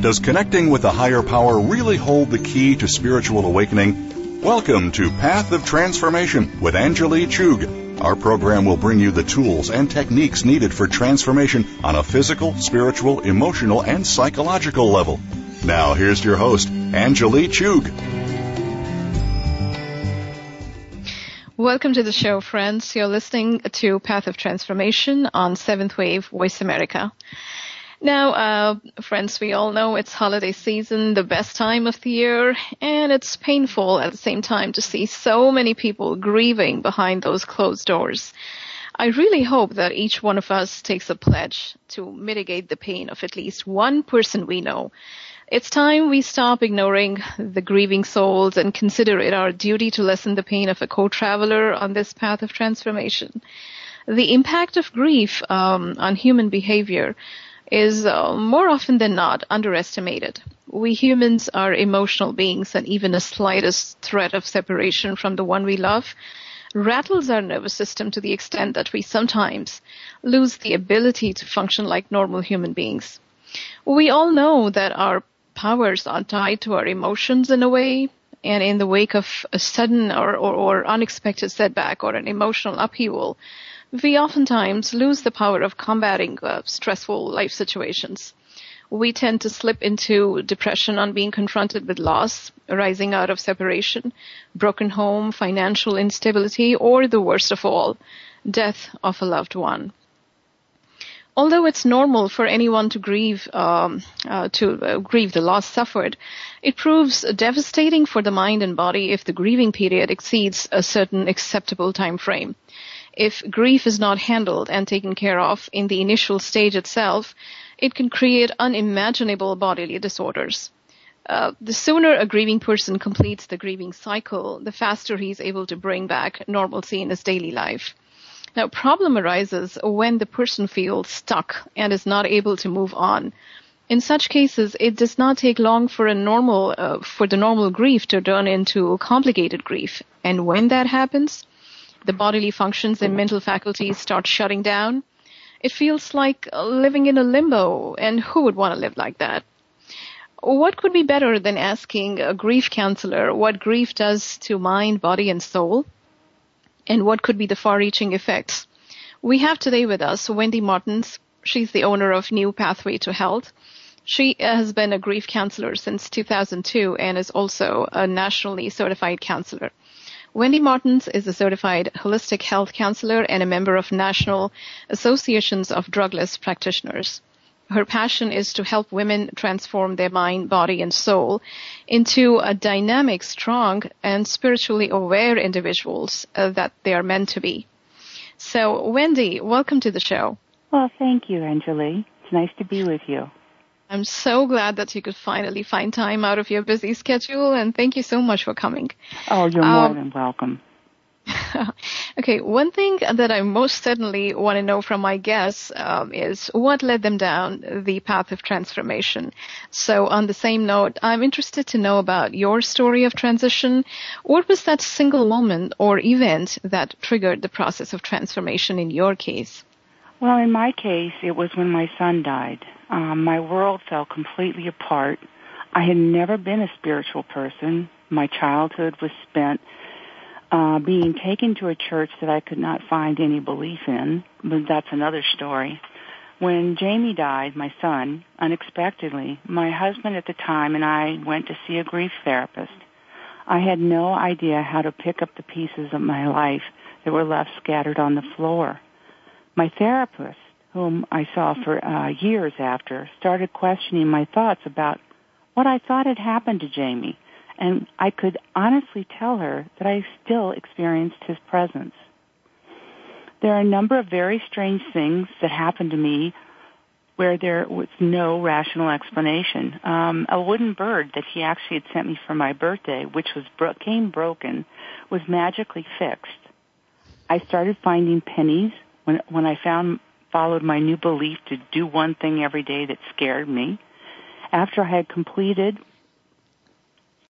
Does connecting with a higher power really hold the key to spiritual awakening? Welcome to Path of Transformation with Anjali, Chugh. Our program will bring you the tools and techniques needed for transformation on a physical, spiritual, emotional, and psychological level. Now, here's your host, Anjali, Chugh. Welcome to the show, friends. You're listening to Path of Transformation on Seventh Wave Voice America. Now, friends, we all know it's holiday season, the best time of the year, and it's painful at the same time to see so many people grieving behind those closed doors. I really hope that each one of us takes a pledge to mitigate the pain of at least one person we know. It's time we stop ignoring the grieving souls and consider it our duty to lessen the pain of a co-traveler on this path of transformation. The impact of grief on human behavior is more often than not underestimated. We humans are emotional beings, and even the slightest threat of separation from the one we love rattles our nervous system to the extent that we sometimes lose the ability to function like normal human beings. We all know that our powers are tied to our emotions in a way, and in the wake of a sudden or unexpected setback or an emotional upheaval, we oftentimes lose the power of combating stressful life situations. We tend to slip into depression on being confronted with loss, arising out of separation, broken home, financial instability, or the worst of all, death of a loved one. Although it's normal for anyone to grieve the loss suffered, it proves devastating for the mind and body if the grieving period exceeds a certain acceptable time frame. If grief is not handled and taken care of in the initial stage itself, it can create unimaginable bodily disorders. The sooner a grieving person completes the grieving cycle, the faster he's able to bring back normalcy in his daily life. Now, problem arises when the person feels stuck and is not able to move on. In such cases, it does not take long for the normal grief to turn into complicated grief. And when that happens, the bodily functions and mental faculties start shutting down. It feels like living in a limbo, and who would want to live like that? What could be better than asking a grief counselor what grief does to mind, body, and soul? And what could be the far-reaching effects? We have today with us Wendy Martins. She's the owner of New Pathway to Health. She has been a grief counselor since 2002 and is also a nationally certified counselor. Wendy Martins is a certified holistic health counselor and a member of National Associations of Drugless Practitioners. Her passion is to help women transform their mind, body, and soul into a dynamic, strong, and spiritually aware individuals that they are meant to be. So, Wendy, welcome to the show. Well, thank you, Anjali. It's nice to be with you. I'm so glad that you could finally find time out of your busy schedule, and thank you so much for coming. Oh, you're more than welcome. Okay, one thing that I most certainly want to know from my guests is what led them down the path of transformation. So on the same note, I'm interested to know about your story of transition. What was that single moment or event that triggered the process of transformation in your case? Well, in my case, it was when my son died. My world fell completely apart. I had never been a spiritual person. My childhood was spent being taken to a church that I could not find any belief in, but that's another story. When Jamie died, my son, unexpectedly, my husband at the time and I went to see a grief therapist. I had no idea how to pick up the pieces of my life that were left scattered on the floor. My therapist, whom I saw for years after, started questioning my thoughts about what I thought had happened to Jamie, and I could honestly tell her that I still experienced his presence. There are a number of very strange things that happened to me where there was no rational explanation. A wooden bird that he actually had sent me for my birthday, which came broken, was magically fixed. I started finding pennies when I followed my new belief to do one thing every day that scared me. After I had completed